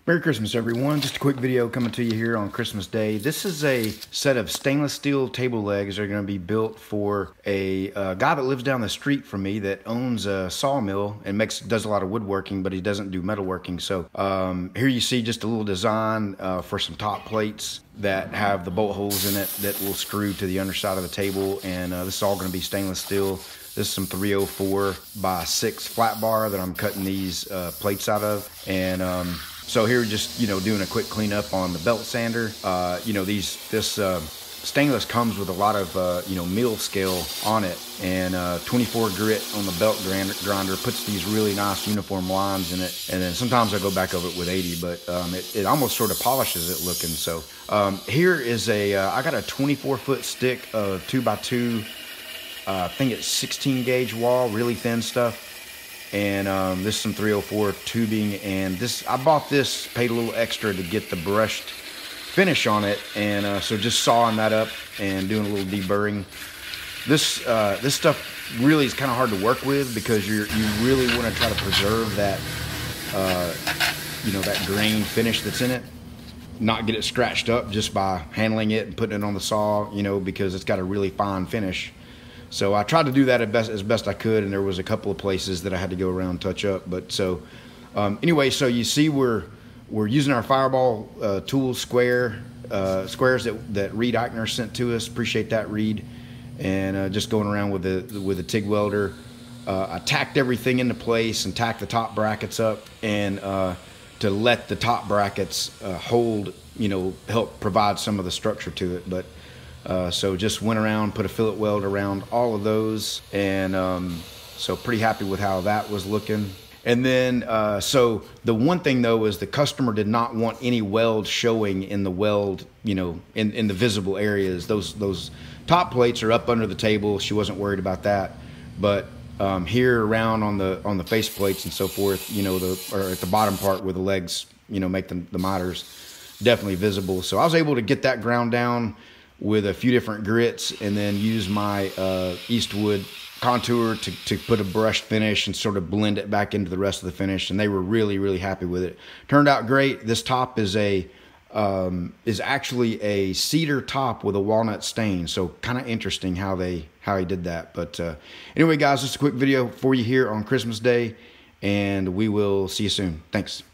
Merry Christmas, everyone. Just a quick video coming to you here on Christmas Day. This is a set of stainless steel table legs that are going to be built for a guy that lives down the street from me that owns a sawmill and does a lot of woodworking, but he doesn't do metalworking. So here you see just a little design for some top plates that have the bolt holes in it that will screw to the underside of the table, and this is all going to be stainless steel. This is some 304 by 6 flat bar that I'm cutting these plates out of, and so here just doing a quick cleanup on the belt sander. This stainless comes with a lot of mill scale on it, and 24 grit on the belt grinder puts these really nice uniform lines in it, and then sometimes I go back over it with 80, but it almost sort of polishes it looking. So here is I got a 24-foot stick of 2x2, I think it's 16 gauge wall, really thin stuff. And this is some 304 tubing, and I bought this, paid a little extra to get the brushed finish on it, and so just sawing that up and doing a little deburring. This stuff really is kind of hard to work with because you really want to try to preserve that that grain finish that's in it, not get it scratched up just by handling it and putting it on the saw, because it's got a really fine finish. So I tried to do that as best I could, and there was a couple of places that I had to go around and touch up. But so anyway, so you see we're using our Fireball tool squares that Reed Eichner sent to us. Appreciate that, Reed. And just going around with the TIG welder. I tacked everything into place and tacked the top brackets up, and to let the top brackets hold, help provide some of the structure to it. But so just went around, put a fillet weld around all of those, and so pretty happy with how that was looking. And then so the one thing though is the customer did not want any weld showing in the weld, in the visible areas. Those top plates are up under the table. She wasn't worried about that, but here around on the face plates and so forth, or at the bottom part where the legs, make the miters, definitely visible. So I was able to get that ground down with a few different grits, and then use my Eastwood contour to put a brushed finish and sort of blend it back into the rest of the finish. And they were really happy with it. Turned out great. This top is actually a cedar top with a walnut stain. So kind of interesting how he did that. But anyway, guys, just a quick video for you here on Christmas Day, and we will see you soon. Thanks.